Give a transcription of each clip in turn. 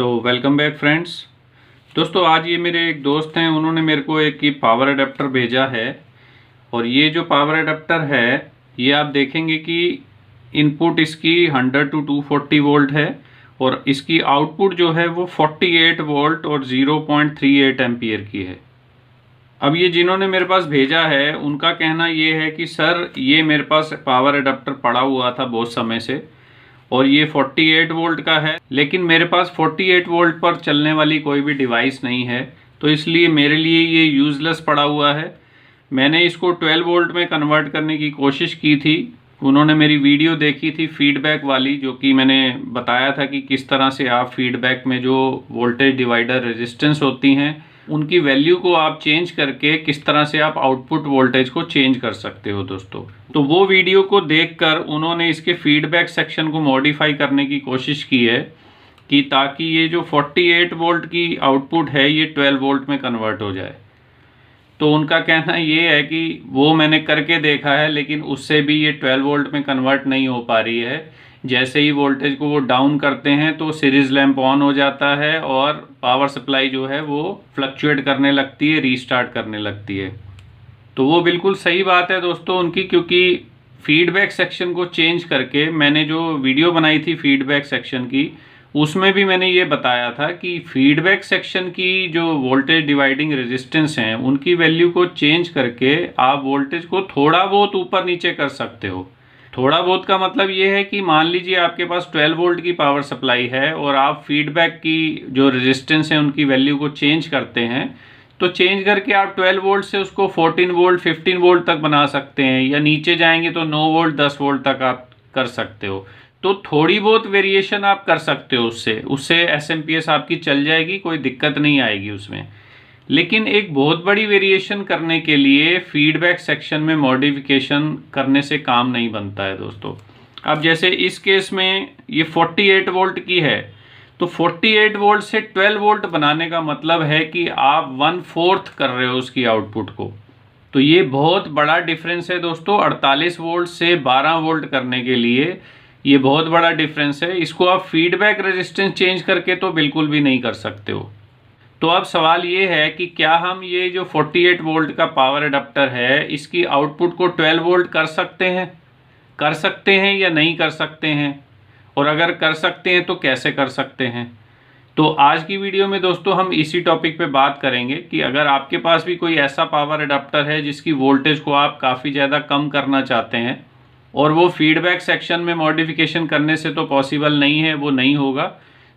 Welcome back friends. दोस्तों आज ये मेरे एक दोस्त हैं, उन्होंने मेरे को एक ये पावर अडेप्टर भेजा है। और ये जो पावर अडेप्टर है ये आप देखेंगे कि इनपुट इसकी 100 to 240 वोल्ट है और इसकी आउटपुट जो है वो 48 वोल्ट और 0.38 एम्पियर की है। अब ये जिन्होंने मेरे पास भेजा है उनका कहना ये है कि सर ये मेरे पास पावर अडेप्टर पड़ा हुआ था बहुत समय से और ये 48 वोल्ट का है, लेकिन मेरे पास 48 वोल्ट पर चलने वाली कोई भी डिवाइस नहीं है, तो इसलिए मेरे लिए ये यूज़लेस पड़ा हुआ है। मैंने इसको 12 वोल्ट में कन्वर्ट करने की कोशिश की थी। उन्होंने मेरी वीडियो देखी थी फीडबैक वाली, जो कि मैंने बताया था कि किस तरह से आप फीडबैक में जो वोल्टेज डिवाइडर रेजिस्टेंस होती हैं उनकी वैल्यू को आप चेंज करके किस तरह से आप आउटपुट वोल्टेज को चेंज कर सकते हो दोस्तों। तो वो वीडियो को देखकर उन्होंने इसके फीडबैक सेक्शन को मॉडिफाई करने की कोशिश की है कि ताकि ये जो 48 वोल्ट की आउटपुट है ये 12 वोल्ट में कन्वर्ट हो जाए। तो उनका कहना ये है कि वो मैंने करके देखा है लेकिन उससे भी ये 12 वोल्ट में कन्वर्ट नहीं हो पा रही है। जैसे ही वोल्टेज को वो डाउन करते हैं तो सीरीज लैंप ऑन हो जाता है और पावर सप्लाई जो है वो फ्लक्चुएट करने लगती है, रीस्टार्ट करने लगती है। तो वो बिल्कुल सही बात है दोस्तों उनकी, क्योंकि फीडबैक सेक्शन को चेंज करके मैंने जो वीडियो बनाई थी फीडबैक सेक्शन की उसमें भी मैंने ये बताया था कि फीडबैक सेक्शन की जो वोल्टेज डिवाइडिंग रेजिस्टेंस हैं उनकी वैल्यू को चेंज करके आप वोल्टेज को थोड़ा बहुत ऊपर नीचे कर सकते हो। थोड़ा बहुत का मतलब ये है कि मान लीजिए आपके पास 12 वोल्ट की पावर सप्लाई है और आप फीडबैक की जो रेजिस्टेंस है उनकी वैल्यू को चेंज करते हैं, तो चेंज करके आप 12 वोल्ट से उसको 14 वोल्ट 15 वोल्ट तक बना सकते हैं, या नीचे जाएंगे तो 9 वोल्ट 10 वोल्ट तक आप कर सकते हो। तो थोड़ी बहुत वेरिएशन आप कर सकते हो, उससे एसएमपीएस आपकी चल जाएगी, कोई दिक्कत नहीं आएगी उसमें। लेकिन एक बहुत बड़ी वेरिएशन करने के लिए फीडबैक सेक्शन में मॉडिफिकेशन करने से काम नहीं बनता है दोस्तों। अब जैसे इस केस में ये 48 वोल्ट की है, तो 48 वोल्ट से 12 वोल्ट बनाने का मतलब है कि आप 1/4 कर रहे हो उसकी आउटपुट को। तो ये बहुत बड़ा डिफरेंस है दोस्तों। 48 वोल्ट से 12 वोल्ट करने के लिए ये बहुत बड़ा डिफरेंस है। इसको आप फीडबैक रेजिस्टेंस चेंज करके तो बिल्कुल भी नहीं कर सकते हो। तो अब सवाल ये है कि क्या हम ये जो 48 वोल्ट का पावर अडेप्टर है इसकी आउटपुट को 12 वोल्ट कर सकते हैं या नहीं कर सकते हैं, और अगर कर सकते हैं तो कैसे कर सकते हैं। तो आज की वीडियो में दोस्तों हम इसी टॉपिक पे बात करेंगे कि अगर आपके पास भी कोई ऐसा पावर अडेप्टर है जिसकी वोल्टेज को आप काफ़ी ज़्यादा कम करना चाहते हैं और वो फीडबैक सेक्शन में मॉडिफिकेशन करने से तो पॉसिबल नहीं है, वो नहीं होगा,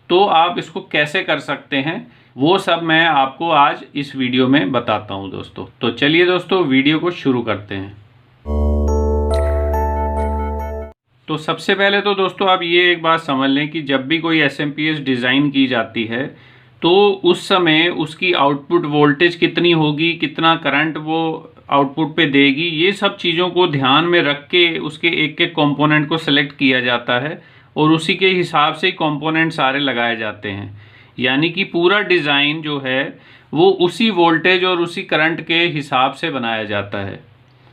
तो आप इसको कैसे कर सकते हैं वो सब मैं आपको आज इस वीडियो में बताता हूं दोस्तों। तो चलिए दोस्तों वीडियो को शुरू करते हैं। तो सबसे पहले तो दोस्तों आप ये एक बात समझ लें कि जब भी कोई एसएमपीएस डिज़ाइन की जाती है तो उस समय उसकी आउटपुट वोल्टेज कितनी होगी, कितना करंट वो आउटपुट पे देगी, ये सब चीज़ों को ध्यान में रख के उसके एक एक कंपोनेंट को सेलेक्ट किया जाता है और उसी के हिसाब से कंपोनेंट सारे लगाए जाते हैं। यानी कि पूरा डिज़ाइन जो है वो उसी वोल्टेज और उसी करंट के हिसाब से बनाया जाता है।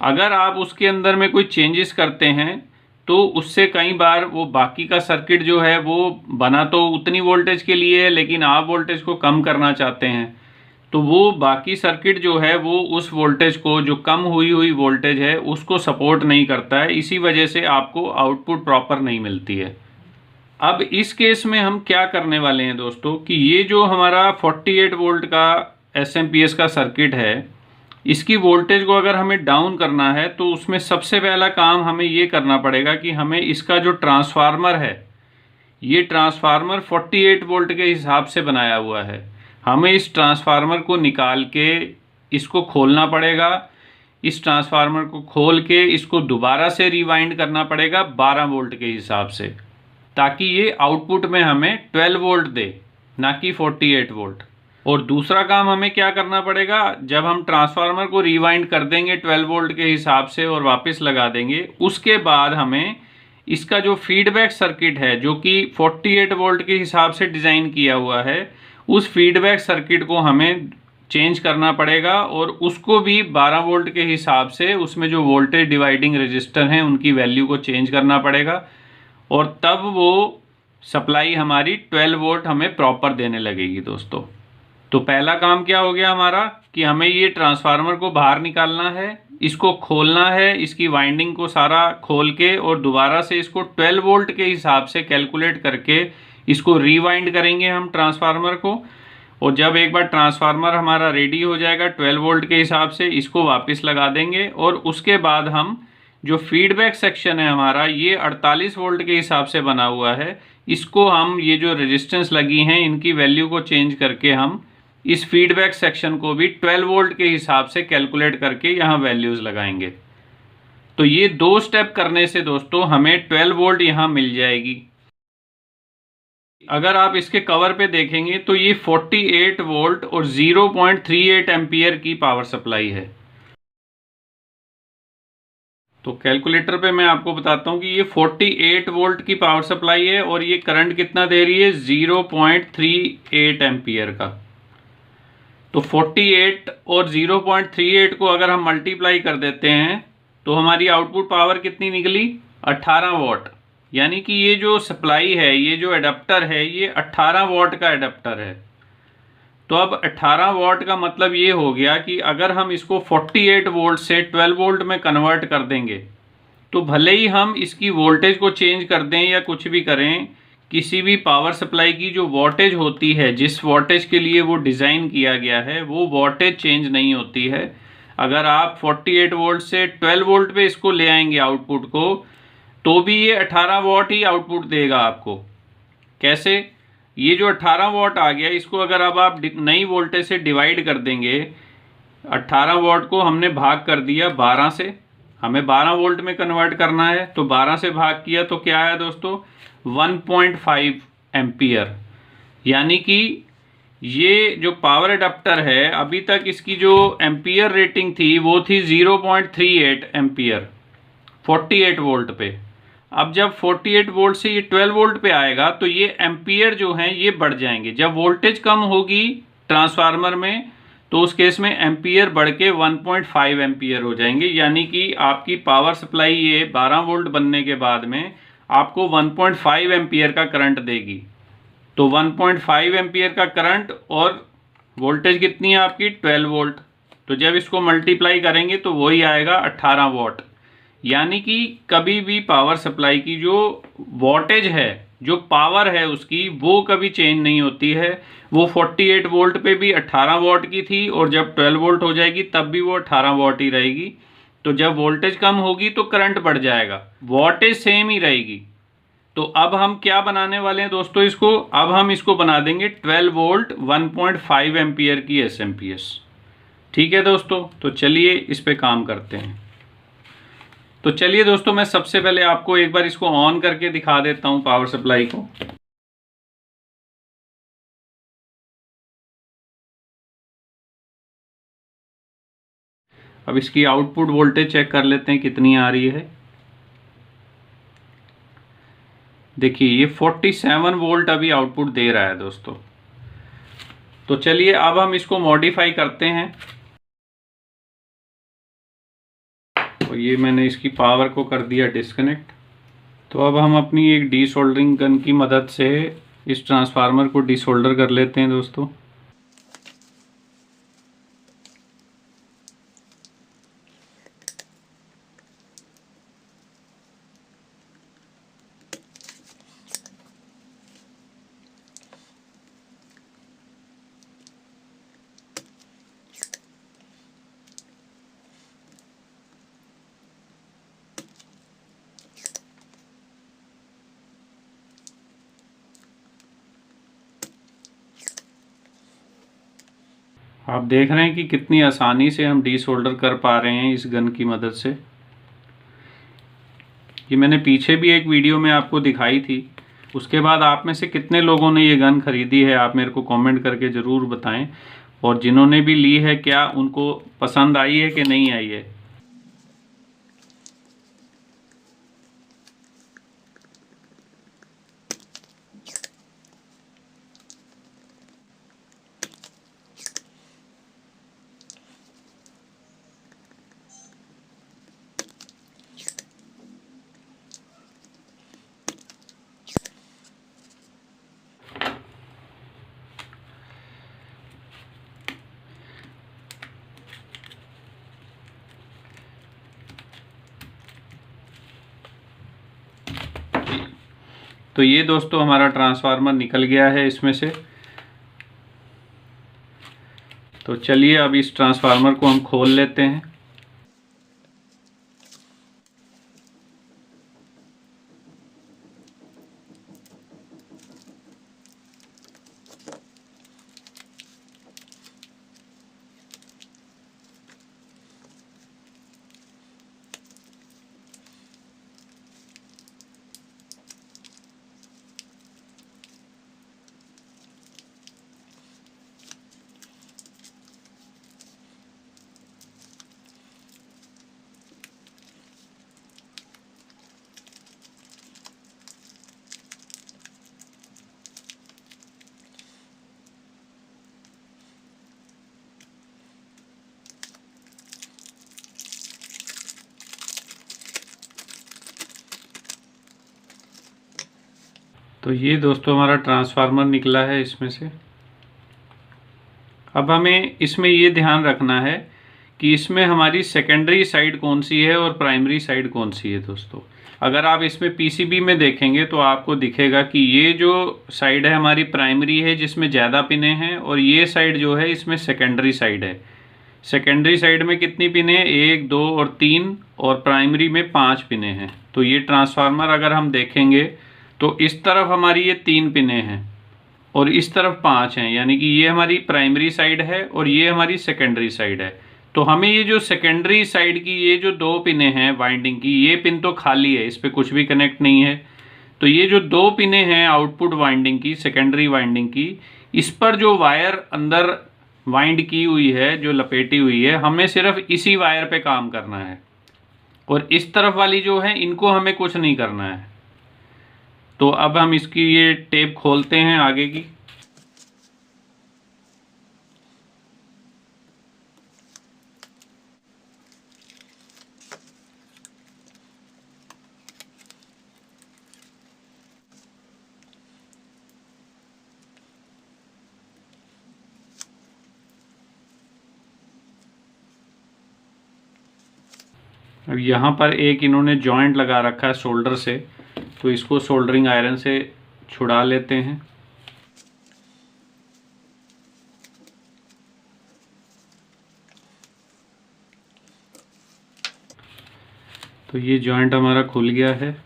अगर आप उसके अंदर में कोई चेंजेस करते हैं तो उससे कई बार वो बाकी का सर्किट जो है वो बना तो उतनी वोल्टेज के लिए है, लेकिन आप वोल्टेज को कम करना चाहते हैं तो वो बाकी सर्किट जो है वो उस वोल्टेज को, जो कम हुई वोल्टेज है, उसको सपोर्ट नहीं करता है। इसी वजह से आपको आउटपुट प्रॉपर नहीं मिलती है। अब इस केस में हम क्या करने वाले हैं दोस्तों कि ये जो हमारा 48 वोल्ट का एसएमपीएस का सर्किट है इसकी वोल्टेज को अगर हमें डाउन करना है तो उसमें सबसे पहला काम हमें ये करना पड़ेगा कि हमें इसका जो ट्रांसफार्मर है, ये ट्रांसफार्मर 48 वोल्ट के हिसाब से बनाया हुआ है, हमें इस ट्रांसफार्मर को निकाल के इसको खोलना पड़ेगा। इस ट्रांसफार्मर को खोल के इसको दोबारा से रिवाइंड करना पड़ेगा 12 वोल्ट के हिसाब से, ताकि ये आउटपुट में हमें 12 वोल्ट दे, ना कि 48 वोल्ट। और दूसरा काम हमें क्या करना पड़ेगा, जब हम ट्रांसफार्मर को रिवाइंड कर देंगे 12 वोल्ट के हिसाब से और वापस लगा देंगे, उसके बाद हमें इसका जो फीडबैक सर्किट है जो कि 48 वोल्ट के हिसाब से डिज़ाइन किया हुआ है, उस फीडबैक सर्किट को हमें चेंज करना पड़ेगा और उसको भी 12 वोल्ट के हिसाब से उसमें जो वोल्टेज डिवाइडिंग रजिस्टर हैं उनकी वैल्यू को चेंज करना पड़ेगा। और तब वो सप्लाई हमारी 12 वोल्ट हमें प्रॉपर देने लगेगी दोस्तों। तो पहला काम क्या हो गया हमारा कि हमें ये ट्रांसफार्मर को बाहर निकालना है, इसको खोलना है, इसकी वाइंडिंग को सारा खोल के और दोबारा से इसको 12 वोल्ट के हिसाब से कैलकुलेट करके इसको रीवाइंड करेंगे हम ट्रांसफार्मर को। और जब एक बार ट्रांसफार्मर हमारा रेडी हो जाएगा 12 वोल्ट के हिसाब से, इसको वापस लगा देंगे और उसके बाद हम जो फीडबैक सेक्शन है हमारा, ये 48 वोल्ट के हिसाब से बना हुआ है, इसको हम ये जो रेजिस्टेंस लगी हैं इनकी वैल्यू को चेंज करके हम इस फीडबैक सेक्शन को भी 12 वोल्ट के हिसाब से कैलकुलेट करके यहाँ वैल्यूज लगाएंगे। तो ये 2 स्टेप करने से दोस्तों हमें 12 वोल्ट यहाँ मिल जाएगी। अगर आप इसके कवर पे देखेंगे तो ये 48 वोल्ट और 0.38 एम्पियर की पावर सप्लाई है। तो कैलकुलेटर पे मैं आपको बताता हूँ कि ये 48 वोल्ट की पावर सप्लाई है और ये करंट कितना दे रही है, 0.38 एम्पियर का। तो 48 और 0.38 को अगर हम मल्टीप्लाई कर देते हैं तो हमारी आउटपुट पावर कितनी निकली, 18 वॉट। यानी कि ये जो सप्लाई है, ये जो एडाप्टर है, ये 18 वॉट का एडाप्टर है। तो अब 18 वॉट का मतलब ये हो गया कि अगर हम इसको 48 वोल्ट से 12 वोल्ट में कन्वर्ट कर देंगे तो भले ही हम इसकी वोल्टेज को चेंज कर दें या कुछ भी करें, किसी भी पावर सप्लाई की जो वोल्टेज होती है, जिस वोल्टेज के लिए वो डिज़ाइन किया गया है, वो वोल्टेज चेंज नहीं होती है। अगर आप 48 वोल्ट से 12 वोल्ट पे इसको ले आएंगे आउटपुट को, तो भी ये 18 वॉट ही आउटपुट देगा आपको। कैसे, ये जो 18 वॉट आ गया, इसको अगर अब आप नई वोल्टेज से डिवाइड कर देंगे, 18 वॉट को हमने भाग कर दिया 12 से, हमें 12 वोल्ट में कन्वर्ट करना है, तो 12 से भाग किया तो क्या आया दोस्तों, 1.5 एम्पियर। यानी कि ये जो पावर एडाप्टर है, अभी तक इसकी जो एम्पियर रेटिंग थी वो थी 0.38 एम्पियर 48 वोल्ट पे। अब जब 48 वोल्ट से ये 12 वोल्ट पे आएगा तो ये एम्पियर जो हैं ये बढ़ जाएंगे। जब वोल्टेज कम होगी ट्रांसफार्मर में तो उस केस में एम्पियर बढ़ के 1.5 एम्पियर हो जाएंगे। यानी कि आपकी पावर सप्लाई ये 12 वोल्ट बनने के बाद में आपको 1.5 एम्पियर का करंट देगी। तो 1.5 एम्पियर का करंट और वोल्टेज कितनी है आपकी, 12 वोल्ट। तो जब इसको मल्टीप्लाई करेंगे तो वही आएगा 18 वॉट। यानी कि कभी भी पावर सप्लाई की जो वोल्टेज है, जो पावर है उसकी, वो कभी चेंज नहीं होती है। वो 48 वोल्ट पे भी 18 वॉट की थी और जब 12 वोल्ट हो जाएगी तब भी वो 18 वॉट ही रहेगी। तो जब वोल्टेज कम होगी तो करंट बढ़ जाएगा, वोल्टेज सेम ही रहेगी। तो अब हम क्या बनाने वाले हैं दोस्तों, इसको अब हम इसको बना देंगे 12 वोल्ट 1.5 एम्पियर की एसएमपीएस। ठीक है दोस्तों, तो चलिए इस पे काम करते हैं। तो चलिए दोस्तों, मैं सबसे पहले आपको एक बार इसको ऑन करके दिखा देता हूं पावर सप्लाई को। अब इसकी आउटपुट वोल्टेज चेक कर लेते हैं कितनी आ रही है। देखिए ये 47 वोल्ट अभी आउटपुट दे रहा है दोस्तों। तो चलिए अब हम इसको मॉडिफाई करते हैं। तो ये मैंने इसकी पावर को कर दिया डिस्कनेक्ट। तो अब हम अपनी एक डीसोल्डरिंग गन की मदद से इस ट्रांसफार्मर को डीसोल्डर कर लेते हैं दोस्तों। आप देख रहे हैं कि कितनी आसानी से हम डीसोल्डर कर पा रहे हैं इस गन की मदद से। ये मैंने पीछे भी एक वीडियो में आपको दिखाई थी। उसके बाद आप में से कितने लोगों ने ये गन खरीदी है, आप मेरे को कमेंट करके ज़रूर बताएं। और जिन्होंने भी ली है, क्या उनको पसंद आई है कि नहीं आई है। तो ये दोस्तों हमारा ट्रांसफार्मर निकल गया है इसमें से। तो चलिए अब इस ट्रांसफार्मर को हम खोल लेते हैं। तो ये दोस्तों हमारा ट्रांसफार्मर निकला है इसमें से। अब हमें इसमें ये ध्यान रखना है कि इसमें हमारी सेकेंडरी साइड कौन सी है और प्राइमरी साइड कौन सी है दोस्तों। अगर आप इसमें पीसीबी में देखेंगे तो आपको दिखेगा कि ये जो साइड है हमारी प्राइमरी है जिसमें ज़्यादा पिनें हैं, और ये साइड जो है इसमें सेकेंडरी साइड है। सेकेंडरी साइड में कितनी पिनें हैं? 1, 2 और 3, और प्राइमरी में 5 पिनें हैं। तो ये ट्रांसफार्मर अगर हम देखेंगे तो इस तरफ हमारी ये 3 पिनें हैं और इस तरफ 5 हैं, यानी कि ये हमारी प्राइमरी साइड है और ये हमारी सेकेंडरी साइड है। तो हमें ये जो सेकेंडरी साइड की ये जो 2 पिनें हैं वाइंडिंग की, ये पिन तो खाली है, इस पर कुछ भी कनेक्ट नहीं है। तो ये जो 2 पिनें हैं आउटपुट वाइंडिंग की, सेकेंडरी वाइंडिंग की, इस पर जो वायर अंदर वाइंड की हुई है, जो लपेटी हुई है, हमें सिर्फ इसी वायर पे काम करना है। और इस तरफ वाली जो है इनको हमें कुछ नहीं करना है। तो अब हम इसकी ये टेप खोलते हैं आगे की। अब यहाँ पर एक इन्होंने जॉइंट लगा रखा है सोल्डर से, तो इसको सोल्डरिंग आयरन से छुड़ा लेते हैं। तो ये जॉइंट हमारा खुल गया है,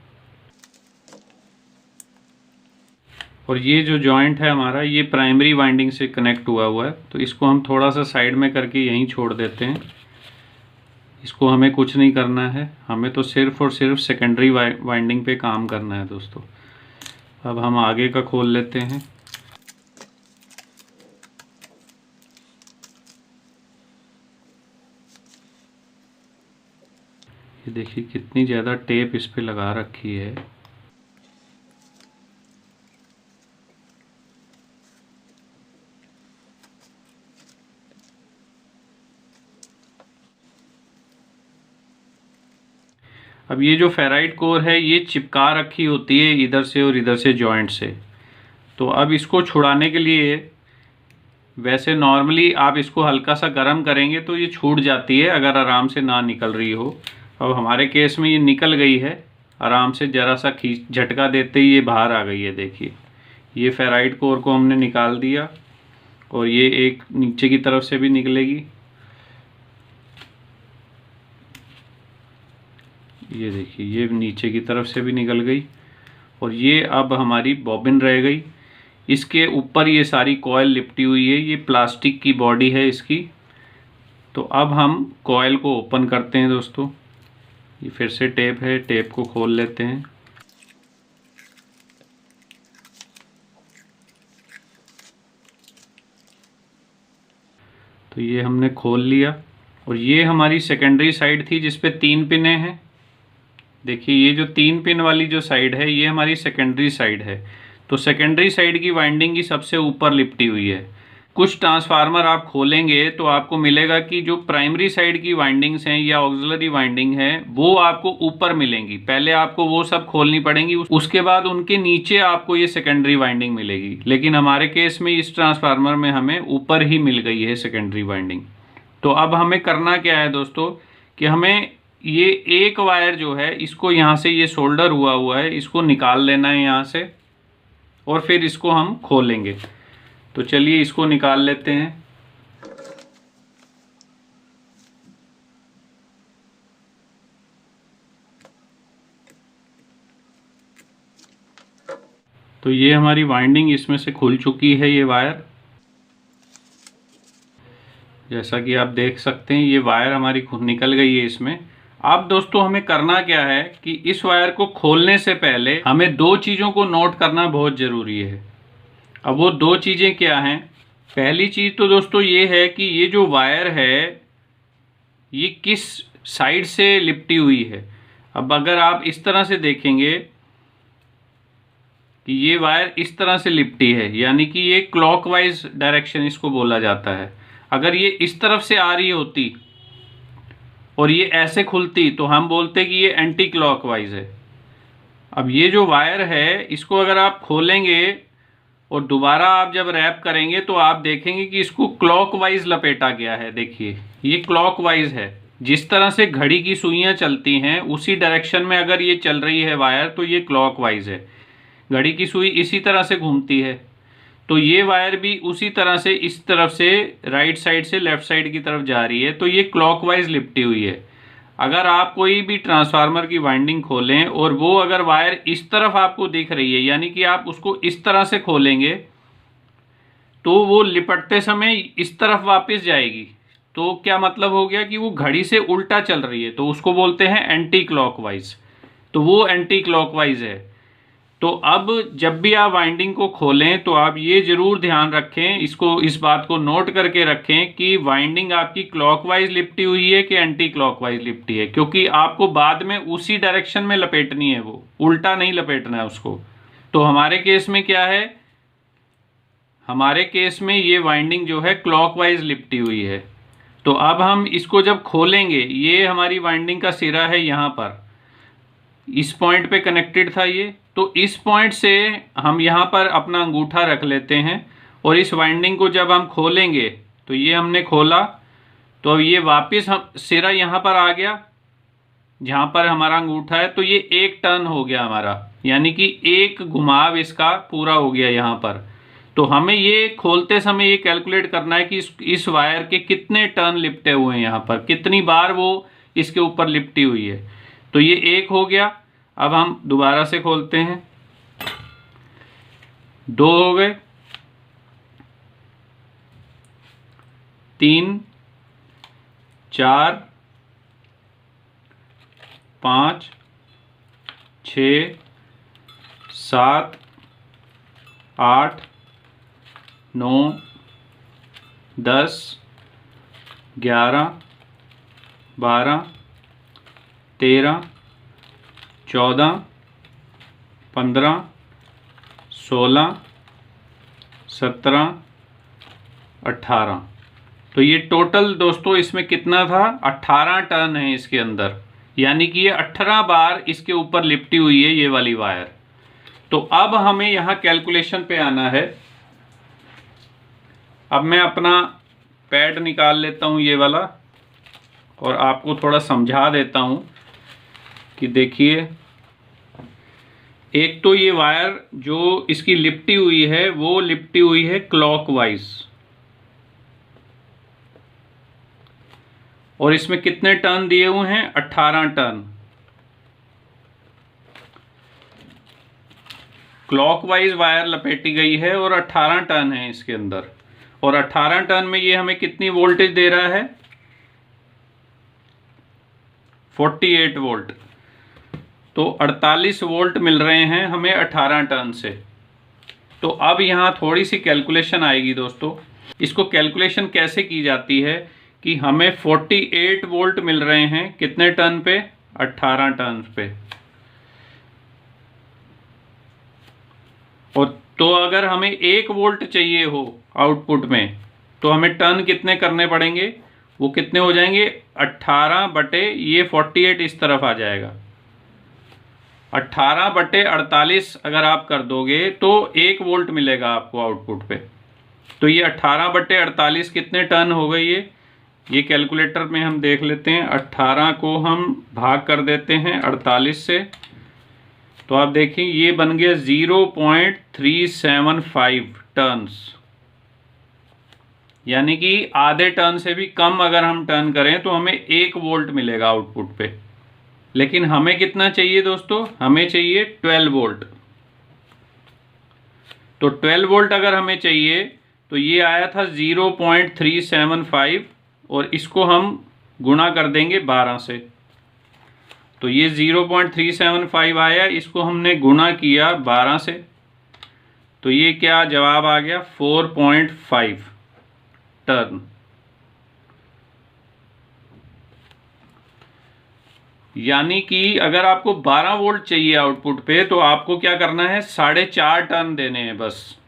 और ये जो जॉइंट है हमारा ये प्राइमरी वाइंडिंग से कनेक्ट हुआ है। तो इसको हम थोड़ा सा साइड में करके यहीं छोड़ देते हैं। इसको हमें कुछ नहीं करना है, हमें तो सिर्फ और सिर्फ सेकेंडरी वाइंडिंग पे काम करना है दोस्तों। अब हम आगे का खोल लेते हैं। ये देखिए कितनी ज़्यादा टेप इस पे लगा रखी है। अब ये जो फेराइट कोर है ये चिपका रखी होती है इधर से और इधर से जॉइंट से। तो अब इसको छुड़ाने के लिए, वैसे नॉर्मली आप इसको हल्का सा गर्म करेंगे तो ये छूट जाती है अगर आराम से ना निकल रही हो। अब हमारे केस में ये निकल गई है, आराम से ज़रा सा खींच झटका देते ही ये बाहर आ गई है। देखिए ये फेराइट कोर को हमने निकाल दिया, और ये एक नीचे की तरफ से भी निकलेगी। ये देखिए ये नीचे की तरफ से भी निकल गई, और ये अब हमारी बॉबिन रह गई। इसके ऊपर ये सारी कॉयल लिपटी हुई है, ये प्लास्टिक की बॉडी है इसकी। तो अब हम कॉयल को ओपन करते हैं दोस्तों। ये फिर से टेप है, टेप को खोल लेते हैं। तो ये हमने खोल लिया, और ये हमारी सेकेंडरी साइड थी जिस पे 3 पिनें हैं। देखिए ये जो 3 पिन वाली जो साइड है ये हमारी सेकेंडरी साइड है। तो सेकेंडरी साइड की वाइंडिंग की सबसे ऊपर लिपटी हुई है। कुछ ट्रांसफार्मर आप खोलेंगे तो आपको मिलेगा कि जो प्राइमरी साइड की वाइंडिंग्स हैं या ऑक्सिलरी वाइंडिंग है वो आपको ऊपर मिलेंगी। पहले आपको वो सब खोलनी पड़ेंगी, उसके बाद उनके नीचे आपको ये सेकेंडरी वाइंडिंग मिलेगी। लेकिन हमारे केस में इस ट्रांसफार्मर में हमें ऊपर ही मिल गई है सेकेंडरी वाइंडिंग। तो अब हमें करना क्या है दोस्तों कि हमें ये एक वायर जो है इसको यहाँ से, ये शोल्डर हुआ है, इसको निकाल लेना है यहाँ से और फिर इसको हम खोलेंगे। तो चलिए इसको निकाल लेते हैं। तो ये हमारी वाइंडिंग इसमें से खुल चुकी है, ये वायर जैसा कि आप देख सकते हैं, ये वायर हमारी खुद निकल गई है इसमें। अब दोस्तों हमें करना क्या है कि इस वायर को खोलने से पहले हमें दो चीज़ों को नोट करना बहुत ज़रूरी है। अब वो दो चीज़ें क्या हैं? पहली चीज़ तो दोस्तों ये है कि ये जो वायर है ये किस साइड से लिपटी हुई है। अब अगर आप इस तरह से देखेंगे कि ये वायर इस तरह से लिपटी है, यानी कि ये क्लॉकवाइज डायरेक्शन इसको बोला जाता है। अगर ये इस तरफ से आ रही होती और ये ऐसे खुलती तो हम बोलते कि ये एंटी क्लॉकवाइज है। अब ये जो वायर है इसको अगर आप खोलेंगे और दोबारा आप जब रैप करेंगे तो आप देखेंगे कि इसको क्लॉकवाइज लपेटा गया है। देखिए ये क्लॉकवाइज है, जिस तरह से घड़ी की सुइयां चलती हैं उसी डायरेक्शन में अगर ये चल रही है वायर तो ये क्लॉकवाइज है। घड़ी की सुई इसी तरह से घूमती है, तो ये वायर भी उसी तरह से इस तरफ से राइट साइड से लेफ्ट साइड की तरफ जा रही है, तो ये क्लॉकवाइज लिपटी हुई है। अगर आप कोई भी ट्रांसफार्मर की वाइंडिंग खोलें और वो अगर वायर इस तरफ आपको दिख रही है, यानी कि आप उसको इस तरह से खोलेंगे तो वो लिपटते समय इस तरफ वापस जाएगी। तो क्या मतलब हो गया कि वो घड़ी से उल्टा चल रही है, तो उसको बोलते हैं एंटी क्लॉकवाइज। तो वो एंटी क्लॉकवाइज है। तो अब जब भी आप वाइंडिंग को खोलें तो आप ये जरूर ध्यान रखें, इसको, इस बात को नोट करके रखें कि वाइंडिंग आपकी क्लॉकवाइज लिपटी हुई है कि एंटी क्लॉकवाइज लिपटी है, क्योंकि आपको बाद में उसी डायरेक्शन में लपेटनी है, वो उल्टा नहीं लपेटना है उसको। तो हमारे केस में क्या है, हमारे केस में ये वाइंडिंग जो है क्लॉकवाइज लिपटी हुई है। तो अब हम इसको जब खोलेंगे, ये हमारी वाइंडिंग का सिरा है, यहाँ पर इस पॉइंट पे कनेक्टेड था ये, तो इस पॉइंट से हम यहाँ पर अपना अंगूठा रख लेते हैं और इस वाइंडिंग को जब हम खोलेंगे तो ये हमने खोला तो अब ये वापस हम सिरा यहाँ पर आ गया जहाँ पर हमारा अंगूठा है, तो ये एक टर्न हो गया हमारा, यानी कि एक घुमाव इसका पूरा हो गया यहाँ पर। तो हमें ये खोलते समय ये कैलकुलेट करना है कि इस वायर के कितने टर्न लिपटे हुए हैं, यहाँ पर कितनी बार वो इसके ऊपर लिपटी हुई है। तो ये एक हो गया। अब हम दोबारा से खोलते हैं, दो हो गए, तीन, चार, पाँच, 6, 7, 8, 9, 10, 11, 12, 13, 14, 15, 16, 17, 18। तो ये टोटल दोस्तों इसमें कितना था, 18 टर्न है इसके अंदर, यानी कि ये 18 बार इसके ऊपर लिपटी हुई है ये वाली वायर। तो अब हमें यहाँ कैलकुलेशन पे आना है। अब मैं अपना पैड निकाल लेता हूँ ये वाला और आपको थोड़ा समझा देता हूँ कि देखिए, एक तो ये वायर जो इसकी लिपटी हुई है वो लिपटी हुई है क्लॉकवाइज, और इसमें कितने टर्न दिए हुए हैं, 18 टर्न। क्लॉकवाइज वायर लपेटी गई है और 18 टर्न है इसके अंदर, और 18 टर्न में ये हमें कितनी वोल्टेज दे रहा है, 48 वोल्ट। तो 48 वोल्ट मिल रहे हैं हमें 18 टर्न से। तो अब यहाँ थोड़ी सी कैलकुलेशन आएगी दोस्तों। इसको कैलकुलेशन कैसे की जाती है कि हमें 48 वोल्ट मिल रहे हैं कितने टर्न पे, 18 टर्न पे। और तो अगर हमें 1 वोल्ट चाहिए हो आउटपुट में तो हमें टर्न कितने करने पड़ेंगे, वो कितने हो जाएंगे, 18 बटे ये 48 इस तरफ आ जाएगा, 18 बटे 48 अगर आप कर दोगे तो 1 वोल्ट मिलेगा आपको आउटपुट पे। तो ये 18 बटे 48 कितने टर्न हो गए, ये कैलकुलेटर में हम देख लेते हैं। 18 को हम भाग कर देते हैं 48 से, तो आप देखिए ये बन गया 0.375 टर्न्स, यानी कि आधे टर्न से भी कम अगर हम टर्न करें तो हमें 1 वोल्ट मिलेगा आउटपुट पे। लेकिन हमें कितना चाहिए दोस्तों, हमें चाहिए 12 वोल्ट। तो 12 वोल्ट अगर हमें चाहिए तो ये आया था 0.375 और इसको हम गुणा कर देंगे 12 से। तो ये 0.375 आया, इसको हमने गुणा किया 12 से, तो ये क्या जवाब आ गया 4.5 टर्न। यानी कि अगर आपको 12 वोल्ट चाहिए आउटपुट पे तो आपको क्या करना है, 4.5 टर्न देने हैं बस।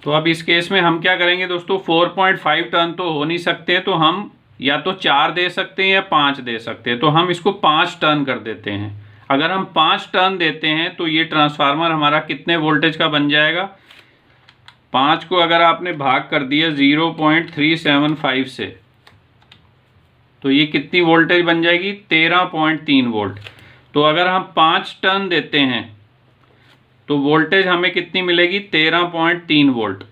तो अब इस केस में हम क्या करेंगे दोस्तों, 4.5 टर्न तो हो नहीं सकते, तो हम या तो 4 दे सकते हैं या 5 दे सकते हैं। तो हम इसको 5 टर्न कर देते हैं। अगर हम 5 टर्न देते हैं तो ये ट्रांसफार्मर हमारा कितने वोल्टेज का बन जाएगा, 5 को अगर आपने भाग कर दिया 0.375 से तो ये कितनी वोल्टेज बन जाएगी, 13.3 वोल्ट। तो अगर हम 5 टर्न देते हैं तो वोल्टेज हमें कितनी मिलेगी, 13.3 वोल्ट।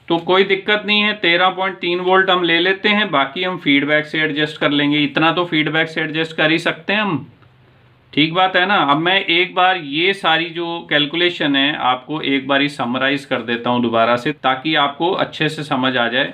तो कोई दिक्कत नहीं है, 13.3 वोल्ट हम ले लेते हैं, बाकी हम फीडबैक से एडजस्ट कर लेंगे। इतना तो फीडबैक से एडजस्ट कर ही सकते हैं हम, ठीक बात है ना। अब मैं एक बार ये सारी जो कैलकुलेशन है आपको एक बार ही समराइज कर देता हूँ दोबारा से, ताकि आपको अच्छे से समझ आ जाए।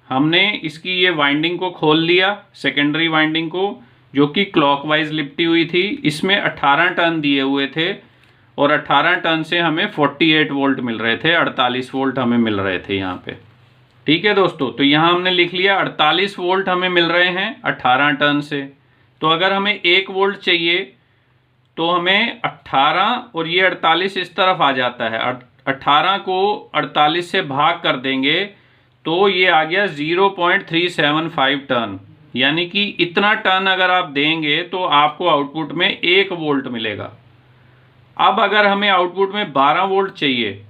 हमने इसकी ये वाइंडिंग को खोल लिया, सेकेंडरी वाइंडिंग को, जो कि क्लॉकवाइज लिपटी हुई थी। इसमें 18 टर्न दिए हुए थे और 18 टर्न से हमें 48 वोल्ट मिल रहे थे, 48 वोल्ट हमें मिल रहे थे यहाँ पे। ठीक है दोस्तों, तो यहाँ हमने लिख लिया 48 वोल्ट हमें मिल रहे हैं 18 टर्न से। तो अगर हमें 1 वोल्ट चाहिए तो हमें 18 और ये 48 इस तरफ आ जाता है, 18 को 48 से भाग कर देंगे तो ये आ गया 0.375 टर्न। यानी कि इतना टर्न अगर आप देंगे तो आपको आउटपुट में 1 वोल्ट मिलेगा। अब अगर हमें आउटपुट में 12 वोल्ट चाहिए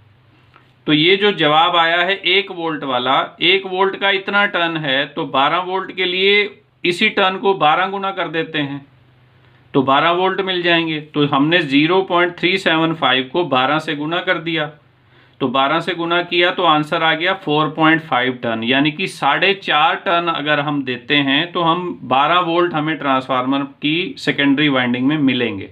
तो ये जो जवाब आया है 1 वोल्ट वाला, 1 वोल्ट का इतना टर्न है, तो 12 वोल्ट के लिए इसी टर्न को 12 गुना कर देते हैं तो 12 वोल्ट मिल जाएंगे। तो हमने 0.375 को 12 से गुना कर दिया, तो 12 से गुना किया तो आंसर आ गया 4.5 टन। यानी कि 4.5 टन अगर हम देते हैं तो हम 12 वोल्ट हमें ट्रांसफार्मर की सेकेंडरी वाइंडिंग में मिलेंगे।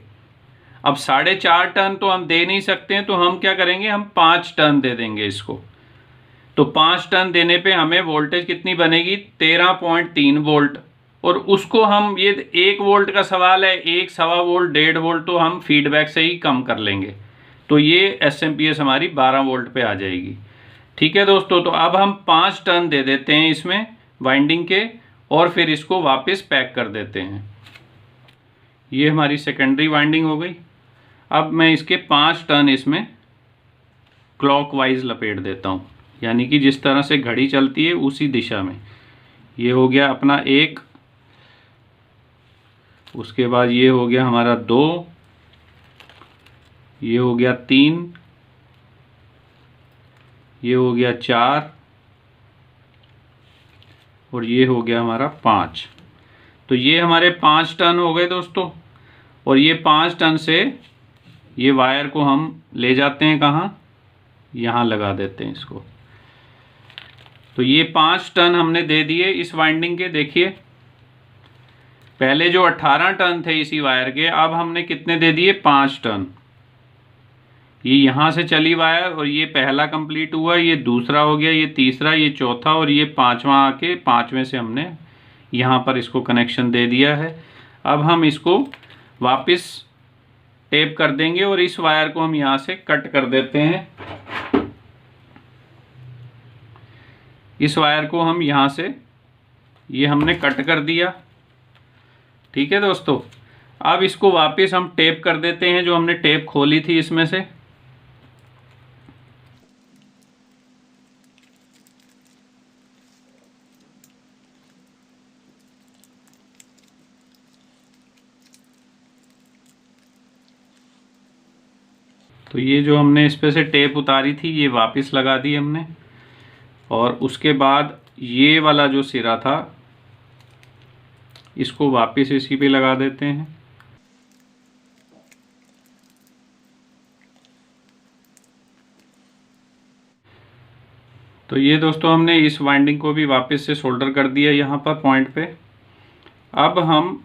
अब 4.5 टन तो हम दे नहीं सकते हैं, तो हम क्या करेंगे, हम 5 टन दे देंगे इसको। तो 5 टन देने पे हमें वोल्टेज कितनी बनेगी, 13.3 वोल्ट। और उसको हम, ये 1 वोल्ट का सवाल है, 1 सवा वोल्ट 1.5 वोल्ट तो हम फीडबैक से ही कम कर लेंगे, तो ये एसएमपीएस हमारी 12 वोल्ट पे आ जाएगी। ठीक है दोस्तों, तो अब हम 5 टर्न दे देते हैं इसमें वाइंडिंग के और फिर इसको वापस पैक कर देते हैं। ये हमारी सेकेंडरी वाइंडिंग हो गई। अब मैं इसके 5 टर्न इसमें क्लॉकवाइज लपेट देता हूँ, यानी कि जिस तरह से घड़ी चलती है उसी दिशा में। ये हो गया अपना 1, उसके बाद ये हो गया हमारा 2, ये हो गया 3, ये हो गया 4 और ये हो गया हमारा 5। तो ये हमारे 5 टर्न हो गए दोस्तों। और ये 5 टर्न से ये वायर को हम ले जाते हैं कहाँ, यहाँ लगा देते हैं इसको। तो ये 5 टर्न हमने दे दिए इस वाइंडिंग के। देखिए पहले जो 18 टर्न थे इसी वायर के, अब हमने कितने दे दिए, 5 टर्न। ये यहाँ से चली वायर और ये पहला कंप्लीट हुआ, ये दूसरा हो गया, ये तीसरा, ये चौथा और ये 5वां आके 5वें से हमने यहाँ पर इसको कनेक्शन दे दिया है। अब हम इसको वापस टेप कर देंगे और इस वायर को हम यहाँ से कट कर देते हैं। इस वायर को हम यहाँ से, ये हमने कट कर दिया। ठीक है दोस्तों, अब इसको वापस हम टेप कर देते हैं, जो हमने टेप खोली थी इसमें से। तो ये जो हमने इस पे से टेप उतारी थी ये वापस लगा दी हमने। और उसके बाद ये वाला जो सिरा था इसको वापस इसी पे लगा देते हैं। तो ये दोस्तों हमने इस वाइंडिंग को भी वापस से सोल्डर कर दिया यहाँ पर पॉइंट पे। अब हम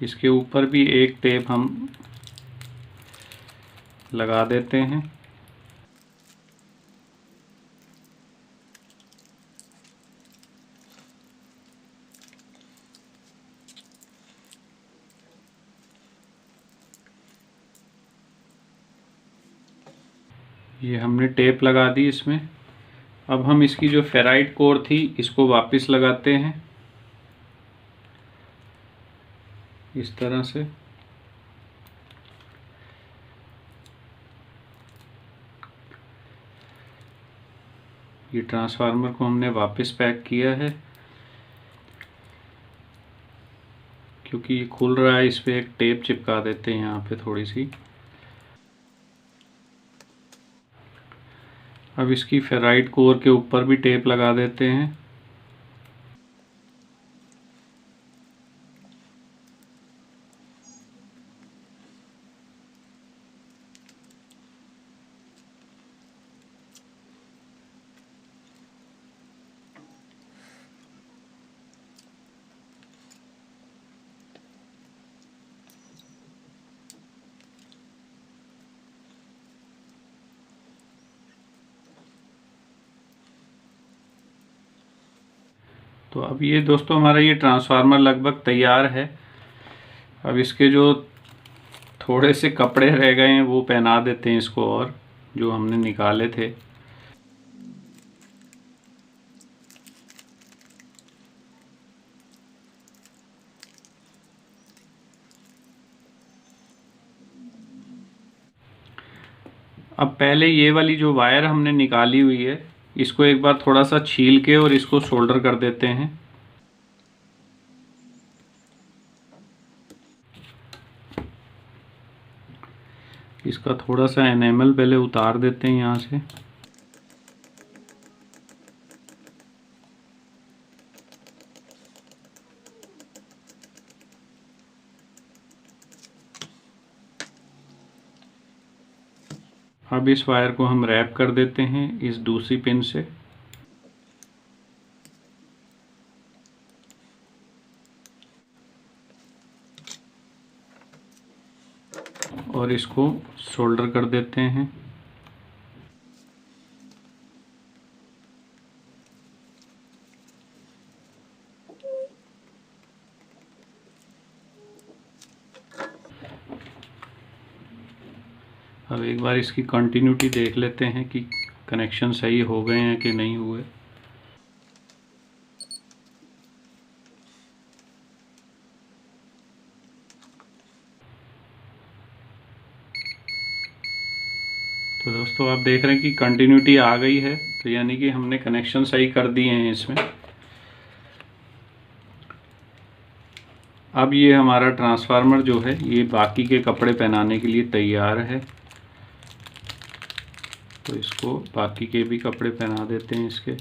इसके ऊपर भी एक टेप हम लगा देते हैं। ये हमने टेप लगा दी इसमें। अब हम इसकी जो फेराइट कोर थी इसको वापस लगाते हैं इस तरह से। ये ट्रांसफार्मर को हमने वापस पैक किया है। क्योंकि ये खुल रहा है, इस पे एक टेप चिपका देते हैं यहाँ पे थोड़ी सी। अब इसकी फेराइट कोर के ऊपर भी टेप लगा देते हैं। तो अब ये दोस्तों हमारा ये ट्रांसफार्मर लगभग तैयार है। अब इसके जो थोड़े से कपड़े रह गए हैं वो पहना देते हैं इसको, और जो हमने निकाले थे। अब पहले ये वाली जो वायर हमने निकाली हुई है इसको एक बार थोड़ा सा छील के और इसको सोल्डर कर देते हैं। इसका थोड़ा सा एनेमल पहले उतार देते हैं यहाँ से। अब इस वायर को हम रैप कर देते हैं इस दूसरी पिन से। और इसको सोल्डर कर देते हैं। अब एक बार इसकी कंटिन्यूटी देख लेते हैं कि कनेक्शन सही हो गए हैं कि नहीं हुए। तो दोस्तों आप देख रहे हैं कि कंटिन्यूटी आ गई है, तो यानी कि हमने कनेक्शन सही कर दिए हैं इसमें। अब ये हमारा ट्रांसफार्मर जो है ये बाकी के कपड़े पहनाने के लिए तैयार है। तो इसको बाकी के भी कपड़े पहना देते हैं इसके।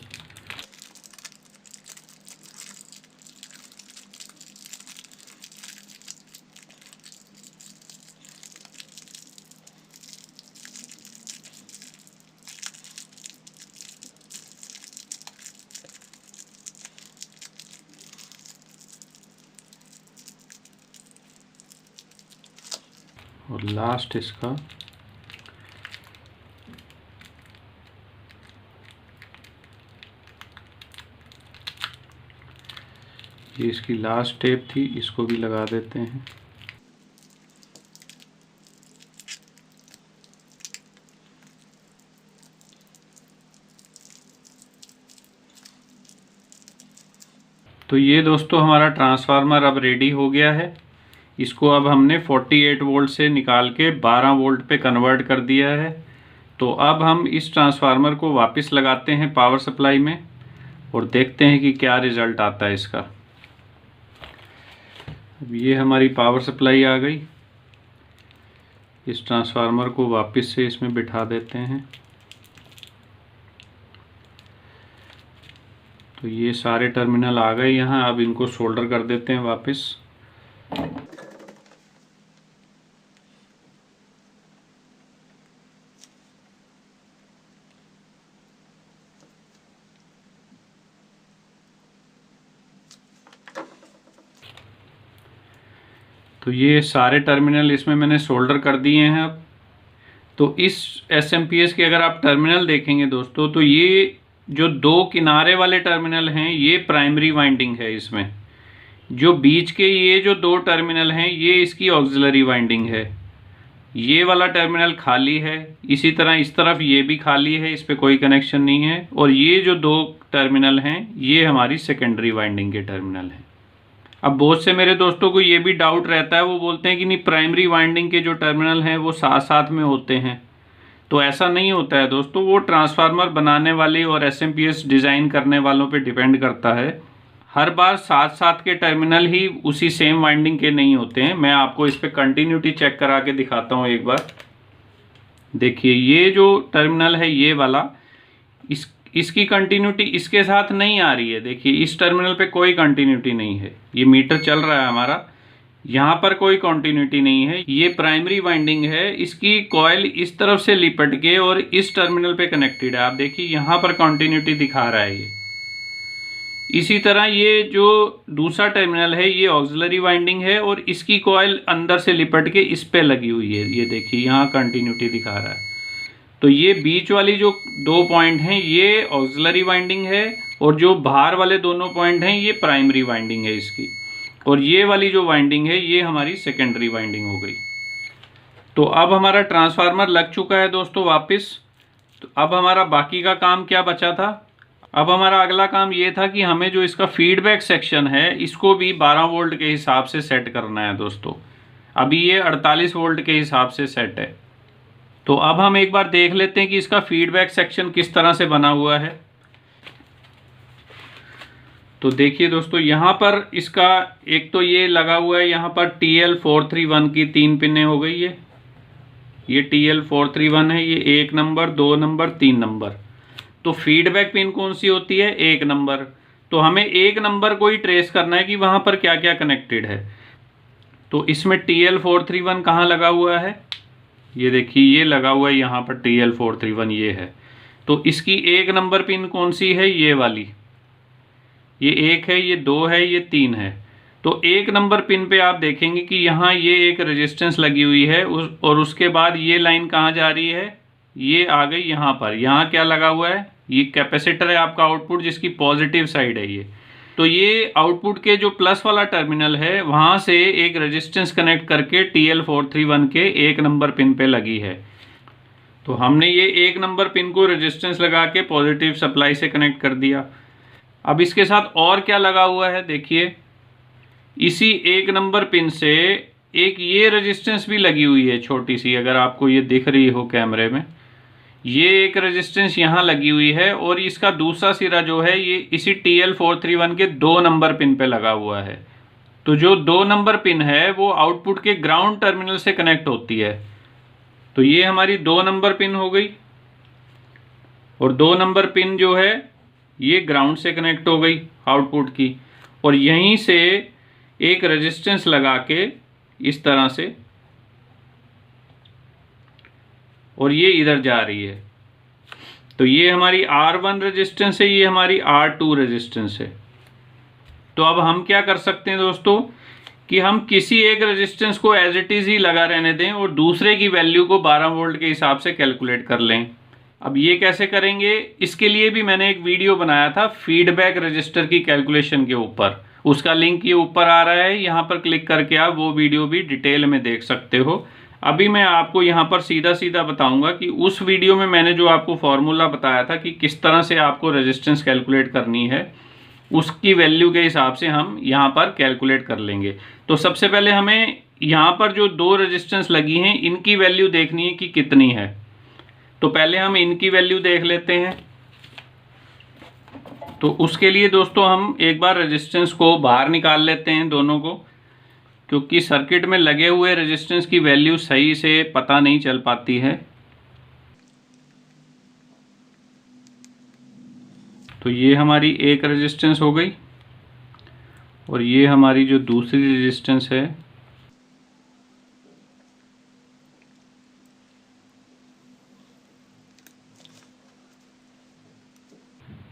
और लास्ट इसका ये इसकी लास्ट टेप थी, इसको भी लगा देते हैं। तो ये दोस्तों हमारा ट्रांसफार्मर अब रेडी हो गया है। इसको अब हमने 48 वोल्ट से निकाल के 12 वोल्ट पे कन्वर्ट कर दिया है। तो अब हम इस ट्रांसफार्मर को वापस लगाते हैं पावर सप्लाई में और देखते हैं कि क्या रिज़ल्ट आता है इसका। अब ये हमारी पावर सप्लाई आ गई। इस ट्रांसफार्मर को वापस से इसमें बिठा देते हैं। तो ये सारे टर्मिनल आ गए यहाँ। अब इनको सोल्डर कर देते हैं वापस। तो ये सारे टर्मिनल इसमें मैंने सोल्डर कर दिए हैं। अब तो इस SMPS के अगर आप टर्मिनल देखेंगे दोस्तों, तो ये जो दो किनारे वाले टर्मिनल हैं ये प्राइमरी वाइंडिंग है इसमें। जो बीच के ये जो दो टर्मिनल हैं ये इसकी ऑक्सिलरी वाइंडिंग है। ये वाला टर्मिनल खाली है, इसी तरह इस तरफ ये भी खाली है, इस पर कोई कनेक्शन नहीं है। और ये जो दो टर्मिनल हैं ये हमारी सेकेंडरी वाइंडिंग के टर्मिनल हैं। अब बहुत से मेरे दोस्तों को ये भी डाउट रहता है, वो बोलते हैं कि नहीं प्राइमरी वाइंडिंग के जो टर्मिनल हैं वो साथ साथ में होते हैं। तो ऐसा नहीं होता है दोस्तों, वो ट्रांसफार्मर बनाने वाले और SMPS डिज़ाइन करने वालों पे डिपेंड करता है। हर बार साथ साथ के टर्मिनल ही उसी सेम वाइंडिंग के नहीं होते हैं। मैं आपको इस पर कंटिन्यूटी चेक करा के दिखाता हूँ एक बार। देखिए ये जो टर्मिनल है ये वाला, इसकी कंटिन्यूटी इसके साथ नहीं आ रही है। देखिए इस टर्मिनल पे कोई कंटिन्यूटी नहीं है, ये मीटर चल रहा है हमारा, यहाँ पर कोई कंटिन्यूटी नहीं है। ये प्राइमरी वाइंडिंग है, इसकी कॉइल इस तरफ से लिपट के और इस टर्मिनल पे कनेक्टेड है। आप देखिए यहाँ पर कंटिन्यूटी दिखा रहा है ये। इसी तरह ये जो दूसरा टर्मिनल है ये ऑक्सिलरी वाइंडिंग है और इसकी कॉइल अंदर से लिपट के इस पे लगी हुई है। ये देखिए यहाँ कंटिन्यूटी दिखा रहा है। तो ये बीच वाली जो दो पॉइंट हैं ये ऑक्सिलरी वाइंडिंग है और जो बाहर वाले दोनों पॉइंट हैं ये प्राइमरी वाइंडिंग है इसकी। और ये वाली जो वाइंडिंग है ये हमारी सेकेंडरी वाइंडिंग हो गई। तो अब हमारा ट्रांसफार्मर लग चुका है दोस्तों वापस। तो अब हमारा बाकी का काम क्या बचा था? अब हमारा अगला काम ये था कि हमें जो इसका फीडबैक सेक्शन है इसको भी 12 वोल्ट के हिसाब से सेट करना है दोस्तों। अभी ये 48 वोल्ट के हिसाब से सेट है। तो अब हम एक बार देख लेते हैं कि इसका फीडबैक सेक्शन किस तरह से बना हुआ है। तो देखिए दोस्तों यहाँ पर इसका एक तो ये लगा हुआ है, यहाँ पर TL431 की 3 पिनें हो गई है। ये TL431 है, ये 1 नंबर 2 नंबर 3 नंबर। तो फीडबैक पिन कौन सी होती है? 1 नंबर। तो हमें 1 नंबर को ही ट्रेस करना है कि वहाँ पर क्या क्या कनेक्टेड है। तो इसमें TL431 कहाँ लगा हुआ है? ये देखिए ये लगा हुआ है यहाँ पर TL431 ये है। तो इसकी 1 नंबर पिन कौन सी है? ये वाली। ये 1 है, ये 2 है, ये 3 है। तो 1 नंबर पिन पे आप देखेंगे कि यहाँ ये एक रेजिस्टेंस लगी हुई है और उसके बाद ये लाइन कहाँ जा रही है? ये आ गई यहाँ पर। यहाँ क्या लगा हुआ है? ये कैपेसिटर है आपका आउटपुट जिसकी पॉजिटिव साइड है ये। तो ये आउटपुट के जो प्लस वाला टर्मिनल है वहाँ से एक रेजिस्टेंस कनेक्ट करके TL431 के 1 नंबर पिन पे लगी है। तो हमने ये 1 नंबर पिन को रेजिस्टेंस लगा के पॉजिटिव सप्लाई से कनेक्ट कर दिया। अब इसके साथ और क्या लगा हुआ है देखिए, इसी 1 नंबर पिन से एक ये रेजिस्टेंस भी लगी हुई है छोटी सी, अगर आपको ये दिख रही हो कैमरे में। ये एक रेजिस्टेंस यहाँ लगी हुई है और इसका दूसरा सिरा जो है ये इसी TL431 के 2 नंबर पिन पे लगा हुआ है। तो जो 2 नंबर पिन है वो आउटपुट के ग्राउंड टर्मिनल से कनेक्ट होती है। तो ये हमारी 2 नंबर पिन हो गई और 2 नंबर पिन जो है ये ग्राउंड से कनेक्ट हो गई आउटपुट की। और यहीं से एक रेजिस्टेंस लगा के इस तरह से, और ये इधर जा रही है। तो ये हमारी R1 रेजिस्टेंस है, ये हमारी R2 रेजिस्टेंस है। तो अब हम क्या कर सकते हैं दोस्तों कि हम किसी एक रेजिस्टेंस को एज इट इज ही लगा रहने दें और दूसरे की वैल्यू को 12 वोल्ट के हिसाब से कैलकुलेट कर लें। अब ये कैसे करेंगे, इसके लिए भी मैंने एक वीडियो बनाया था फीडबैक रजिस्टर की कैलकुलेशन के ऊपर। उसका लिंक ये ऊपर आ रहा है, यहाँ पर क्लिक करके आप वो वीडियो भी डिटेल में देख सकते हो। अभी मैं आपको यहाँ पर सीधा सीधा बताऊंगा कि उस वीडियो में मैंने जो आपको फॉर्मूला बताया था कि किस तरह से आपको रेजिस्टेंस कैलकुलेट करनी है, उसकी वैल्यू के हिसाब से हम यहाँ पर कैलकुलेट कर लेंगे। तो सबसे पहले हमें यहाँ पर जो 2 रेजिस्टेंस लगी हैं इनकी वैल्यू देखनी है कि कितनी है। तो पहले हम इनकी वैल्यू देख लेते हैं। तो उसके लिए दोस्तों हम एक बार रेजिस्टेंस को बाहर निकाल लेते हैं दोनों को, क्योंकि सर्किट में लगे हुए रेजिस्टेंस की वैल्यू सही से पता नहीं चल पाती है। तो ये हमारी एक रेजिस्टेंस हो गई और ये हमारी जो दूसरी रेजिस्टेंस है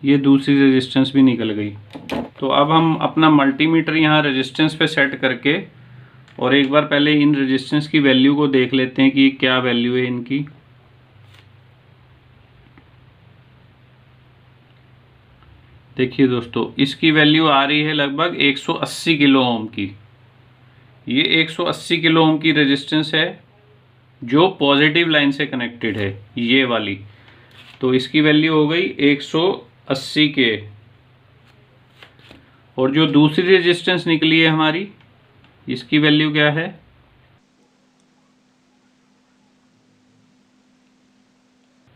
ये दूसरी रेजिस्टेंस भी निकल गई। तो अब हम अपना मल्टीमीटर यहाँ रेजिस्टेंस पे सेट करके और एक बार पहले इन रेजिस्टेंस की वैल्यू को देख लेते हैं कि क्या वैल्यू है इनकी। देखिए दोस्तों, इसकी वैल्यू आ रही है लगभग 180 किलो ओम की। ये 180 किलो ओम की रेजिस्टेंस है जो पॉजिटिव लाइन से कनेक्टेड है, ये वाली। तो इसकी वैल्यू हो गई 180 के। और जो दूसरी रेजिस्टेंस निकली है हमारी, इसकी वैल्यू क्या है?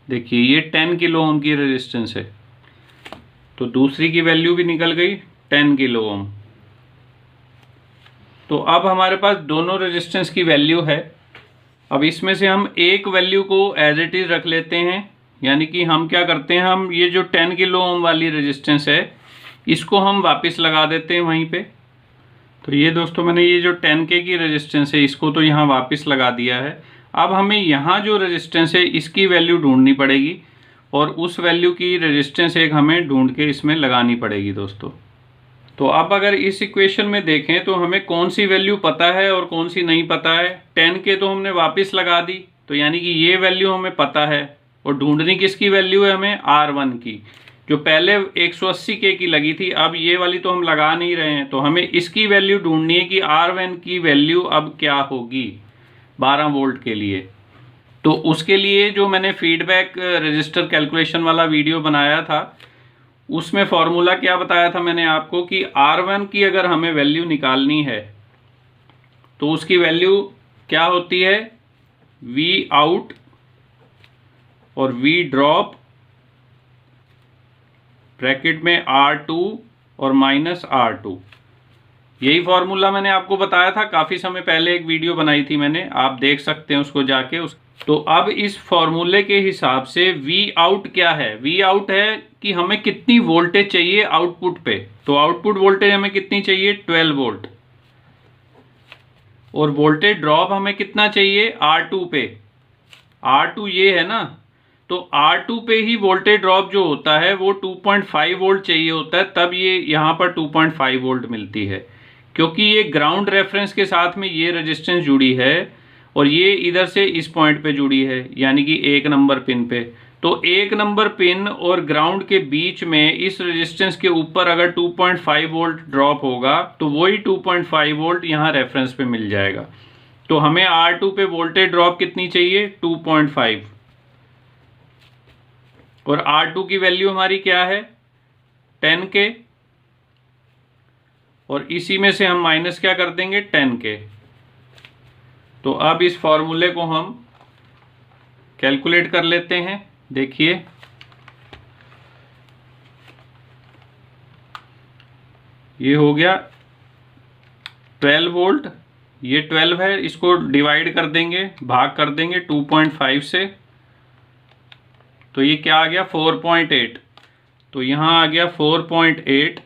देखिए ये 10 किलो ओम की रेजिस्टेंस है। तो दूसरी की वैल्यू भी निकल गई 10 किलो ओम। तो अब हमारे पास दोनों रेजिस्टेंस की वैल्यू है। अब इसमें से हम एक वैल्यू को एज इट इज रख लेते हैं, यानी कि हम क्या करते हैं, हम ये जो 10 किलो ओम वाली रेजिस्टेंस है इसको हम वापस लगा देते हैं वहीं पे। तो ये दोस्तों मैंने ये जो 10K की रेजिस्टेंस है इसको तो यहाँ वापस लगा दिया है। अब हमें यहाँ जो रेजिस्टेंस है इसकी वैल्यू ढूंढनी पड़ेगी और उस वैल्यू की रेजिस्टेंस एक हमें ढूंढ के इसमें लगानी पड़ेगी दोस्तों। तो अब अगर इस इक्वेशन में देखें तो हमें कौन सी वैल्यू पता है और कौन सी नहीं पता है। 10K तो हमने वापस लगा दी, तो यानी कि ये वैल्यू हमें पता है। और ढूंढनी किसकी वैल्यू है हमें? R1 की। जो पहले 180K की लगी थी, अब ये वाली तो हम लगा नहीं रहे हैं, तो हमें इसकी वैल्यू ढूंढनी है कि R1 की वैल्यू अब क्या होगी 12 वोल्ट के लिए। तो उसके लिए जो मैंने फीडबैक रजिस्टर कैलकुलेशन वाला वीडियो बनाया था उसमें फॉर्मूला क्या बताया था मैंने आपको कि R1 की अगर हमें वैल्यू निकालनी है तो उसकी वैल्यू क्या होती है? V आउट और V ड्रॉप ब्रैकेट में R2 और माइनस R2। यही फॉर्मूला मैंने आपको बताया था, काफ़ी समय पहले एक वीडियो बनाई थी मैंने, आप देख सकते हैं उसको जाके। तो अब इस फॉर्मूले के हिसाब से V आउट क्या है? V आउट है कि हमें कितनी वोल्टेज चाहिए आउटपुट पे। तो आउटपुट वोल्टेज हमें कितनी चाहिए? 12 वोल्ट। और वोल्टेज ड्रॉप हमें कितना चाहिए? R2 पे। R2 ये है ना, तो R2 पे ही वोल्टेज ड्रॉप जो होता है वो 2.5 वोल्ट चाहिए होता है, तब ये यहाँ पर 2.5 वोल्ट मिलती है। क्योंकि ये ग्राउंड रेफरेंस के साथ में ये रेजिस्टेंस जुड़ी है और ये इधर से इस पॉइंट पे जुड़ी है, यानी कि 1 नंबर पिन पे। तो 1 नंबर पिन और ग्राउंड के बीच में इस रेजिस्टेंस के ऊपर अगर 2.5 वोल्ट ड्रॉप होगा तो वही 2.5 वोल्ट यहाँ रेफरेंस पे मिल जाएगा। तो हमें R2 पे वोल्टेज ड्रॉप कितनी चाहिए? 2.5। और R2 की वैल्यू हमारी क्या है? 10K। और इसी में से हम माइनस क्या कर देंगे? 10K। तो अब इस फॉर्मूले को हम कैलकुलेट कर लेते हैं। देखिए ये हो गया 12 वोल्ट, ये 12 है, इसको डिवाइड कर देंगे, भाग कर देंगे 2.5 से। तो ये क्या आ गया? 4.8। तो यहाँ आ गया 4.8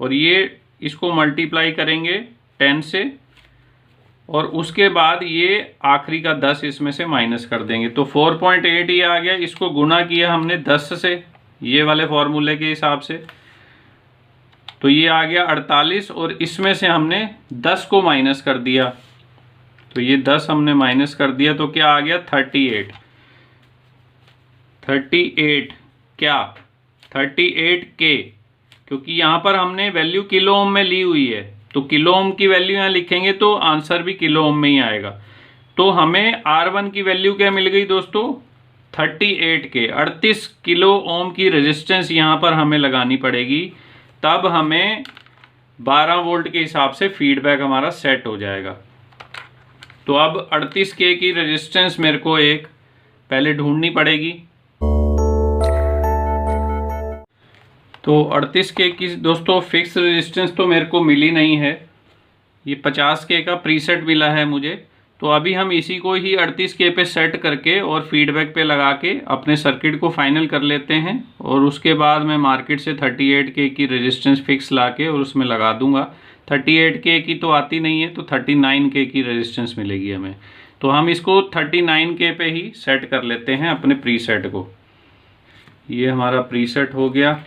और ये इसको मल्टीप्लाई करेंगे 10 से और उसके बाद ये आखिरी का 10 इसमें से माइनस कर देंगे। तो 4.8 ये आ गया, इसको गुना किया हमने 10 से, ये वाले फॉर्मूले के हिसाब से। तो ये आ गया 48 और इसमें से हमने 10 को माइनस कर दिया। तो ये 10 हमने माइनस कर दिया तो क्या आ गया? 38। 38 क्या? 38K, क्योंकि यहाँ पर हमने वैल्यू किलो ओम में ली हुई है, तो किलो ओम की वैल्यू यहाँ लिखेंगे तो आंसर भी किलो ओम में ही आएगा। तो हमें R1 की वैल्यू क्या मिल गई दोस्तों? 38K। 38 किलो ओम की रेजिस्टेंस यहाँ पर हमें लगानी पड़ेगी, तब हमें 12 वोल्ट के हिसाब से फीडबैक हमारा सेट हो जाएगा। तो अब 38K की रेजिस्टेंस मेरे को एक पहले ढूंढनी पड़ेगी। तो 38K की दोस्तों फिक्स रेजिस्टेंस तो मेरे को मिली नहीं है, ये 50K का प्रीसेट मिला है मुझे। तो अभी हम इसी को ही 38K पे सेट करके और फीडबैक पे लगा के अपने सर्किट को फाइनल कर लेते हैं, और उसके बाद मैं मार्केट से 38K की रेजिस्टेंस फिक्स ला के और उसमें लगा दूंगा। 38K की तो आती नहीं है, तो 39K की रेजिस्टेंस मिलेगी हमें। तो हम इसको 39K पे ही सेट कर लेते हैं अपने प्रीसेट को। ये हमारा प्रीसेट हो गया,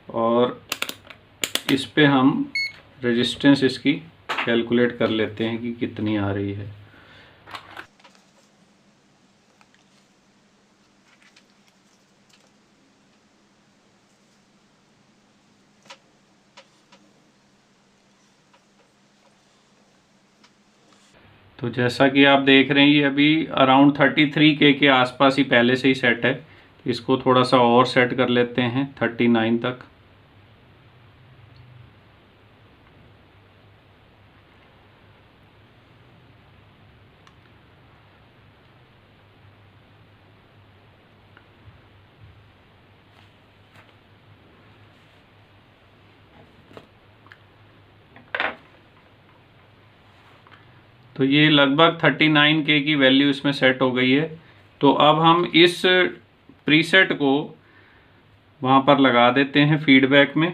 और इस पे हम रेजिस्टेंस इसकी कैलकुलेट कर लेते हैं कि कितनी आ रही है। तो जैसा कि आप देख रहे हैं ये अभी अराउंड 33K के आसपास ही पहले से ही सेट है। इसको थोड़ा सा और सेट कर लेते हैं 39 तक। तो ये लगभग 39K की वैल्यू इसमें सेट हो गई है। तो अब हम इस प्रीसेट को वहाँ पर लगा देते हैं फीडबैक में।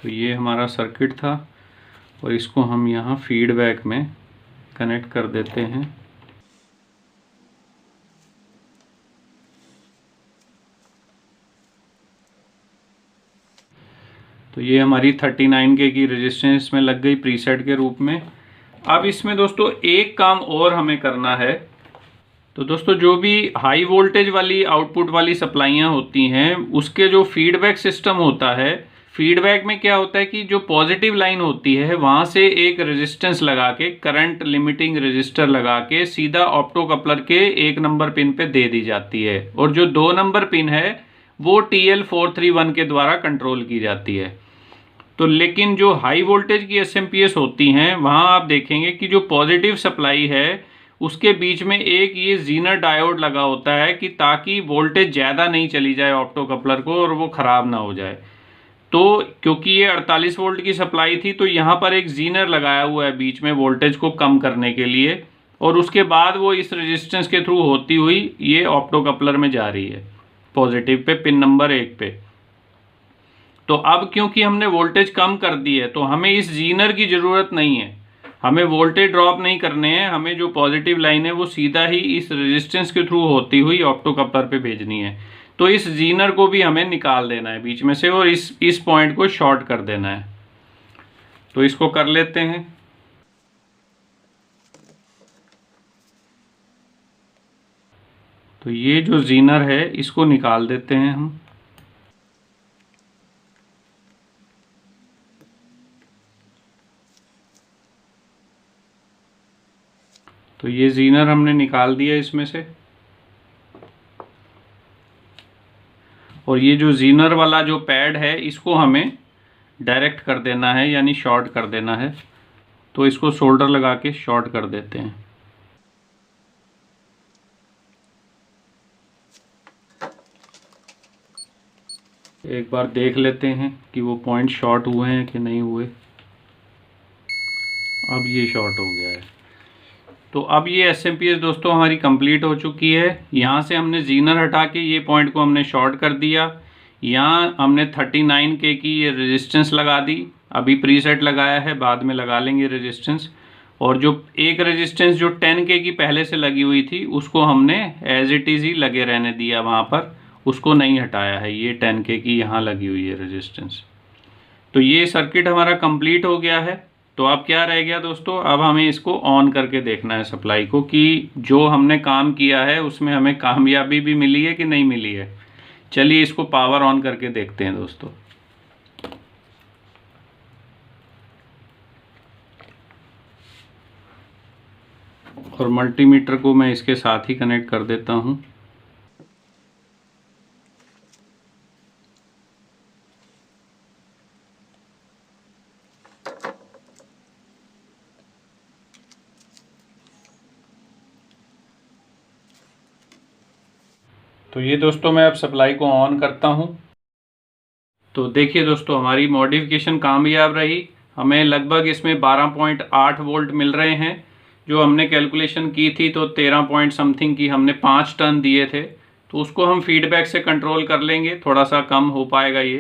तो ये हमारा सर्किट था, और इसको हम यहाँ फीडबैक में कनेक्ट कर देते हैं। तो ये हमारी 39K की रेजिस्टेंस में लग गई प्रीसेट के रूप में। अब इसमें दोस्तों एक काम और हमें करना है। तो दोस्तों जो भी हाई वोल्टेज वाली आउटपुट वाली सप्लाइयाँ होती हैं, उसके जो फीडबैक सिस्टम होता है, फीडबैक में क्या होता है कि जो पॉजिटिव लाइन होती है वहाँ से एक रेजिस्टेंस लगा के, करंट लिमिटिंग रेजिस्टर लगा के सीधा ऑप्टो कपलर के 1 नंबर पिन पे दे दी जाती है, और जो 2 नंबर पिन है वो TL431 के द्वारा कंट्रोल की जाती है। तो लेकिन जो हाई वोल्टेज की SMP होती हैं वहाँ आप देखेंगे कि जो पॉजिटिव सप्लाई है उसके बीच में एक ये जीनर डायोड लगा होता है, कि ताकि वोल्टेज ज़्यादा नहीं चली जाए ऑप्टो कपलर को और वो ख़राब ना हो जाए। तो क्योंकि ये 48 वोल्ट की सप्लाई थी, तो यहाँ पर एक जीनर लगाया हुआ है बीच में वोल्टेज को कम करने के लिए, और उसके बाद वो इस रेजिस्टेंस के थ्रू होती हुई ये ऑप्टो कपलर में जा रही है पॉजिटिव पे, पिन नंबर 1 पे। तो अब क्योंकि हमने वोल्टेज कम कर दी है तो हमें इस जीनर की ज़रूरत नहीं है, हमें वोल्टेज ड्रॉप नहीं करने हैं, हमें जो पॉजिटिव लाइन है वो सीधा ही इस रेजिस्टेंस के थ्रू होती हुई ऑप्टो कपलर पे भेजनी है। तो इस जीनर को भी हमें निकाल देना है बीच में से, और इस पॉइंट को शॉर्ट कर देना है। तो इसको कर लेते हैं। तो ये जो जीनर है इसको निकाल देते हैं हम। तो ये जीनर हमने निकाल दिया इसमें से, और ये जो जीनर वाला जो पैड है इसको हमें डायरेक्ट कर देना है, यानी शॉर्ट कर देना है। तो इसको सोल्डर लगा के शॉर्ट कर देते हैं। एक बार देख लेते हैं कि वो पॉइंट शॉर्ट हुए हैं कि नहीं हुए। अब ये शॉर्ट हो गया है। तो अब ये SMP दोस्तों हमारी कंप्लीट हो चुकी है। यहाँ से हमने जीनर हटा के ये पॉइंट को हमने शॉर्ट कर दिया। यहाँ हमने 39K की ये रेजिस्टेंस लगा दी, अभी प्रीसेट लगाया है, बाद में लगा लेंगे रेजिस्टेंस। और जो एक रेजिस्टेंस जो 10K की पहले से लगी हुई थी उसको हमने एज इट इज़ ही लगे रहने दिया वहाँ पर, उसको नहीं हटाया है। ये 10K की यहाँ लगी हुई है रेजिस्टेंस। तो ये सर्किट हमारा कंप्लीट हो गया है। तो अब क्या रह गया दोस्तों, अब हमें इसको ऑन करके देखना है सप्लाई को, कि जो हमने काम किया है उसमें हमें कामयाबी भी मिली है कि नहीं मिली है। चलिए इसको पावर ऑन करके देखते हैं दोस्तों। और मल्टीमीटर को मैं इसके साथ ही कनेक्ट कर देता हूं। तो ये दोस्तों मैं अब सप्लाई को ऑन करता हूं। तो देखिए दोस्तों हमारी मॉडिफिकेशन कामयाब रही। हमें लगभग इसमें 12.8 वोल्ट मिल रहे हैं। जो हमने कैलकुलेशन की थी तो 13 पॉइंट समथिंग की हमने 5 टर्न दिए थे, तो उसको हम फीडबैक से कंट्रोल कर लेंगे, थोड़ा सा कम हो पाएगा ये।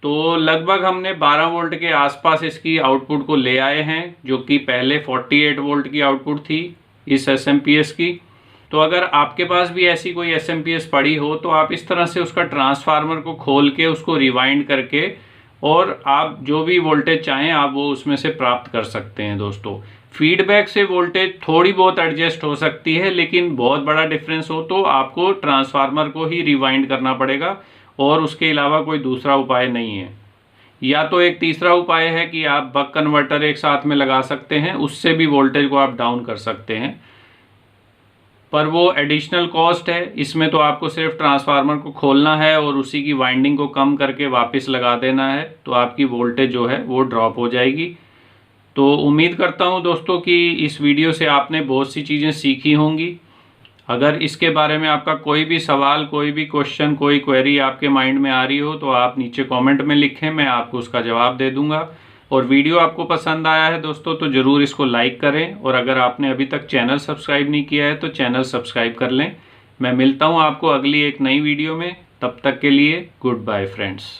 तो लगभग हमने 12 वोल्ट के आसपास इसकी आउटपुट को ले आए हैं, जो कि पहले 48 वोल्ट की आउटपुट थी इस SMPS की। तो अगर आपके पास भी ऐसी कोई SMPS पड़ी हो तो आप इस तरह से उसका ट्रांसफार्मर को खोल के उसको रिवाइंड करके और आप जो भी वोल्टेज चाहें आप वो उसमें से प्राप्त कर सकते हैं। दोस्तों, फीडबैक से वोल्टेज थोड़ी बहुत एडजस्ट हो सकती है, लेकिन बहुत बड़ा डिफरेंस हो तो आपको ट्रांसफार्मर को ही रिवाइंड करना पड़ेगा और उसके अलावा कोई दूसरा उपाय नहीं है। या तो एक तीसरा उपाय है कि आप बक कन्वर्टर एक साथ में लगा सकते हैं, उससे भी वोल्टेज को आप डाउन कर सकते हैं, पर वो एडिशनल कॉस्ट है। इसमें तो आपको सिर्फ ट्रांसफार्मर को खोलना है और उसी की वाइंडिंग को कम करके वापस लगा देना है, तो आपकी वोल्टेज जो है वो ड्रॉप हो जाएगी। तो उम्मीद करता हूँ दोस्तों कि इस वीडियो से आपने बहुत सी चीज़ें सीखी होंगी। अगर इसके बारे में आपका कोई भी सवाल, कोई भी क्वेश्चन, कोई क्वेरी आपके माइंड में आ रही हो तो आप नीचे कमेंट में लिखें, मैं आपको उसका जवाब दे दूंगा। और वीडियो आपको पसंद आया है दोस्तों तो ज़रूर इसको लाइक करें, और अगर आपने अभी तक चैनल सब्सक्राइब नहीं किया है तो चैनल सब्सक्राइब कर लें। मैं मिलता हूँ आपको अगली एक नई वीडियो में, तब तक के लिए गुड बाय फ्रेंड्स।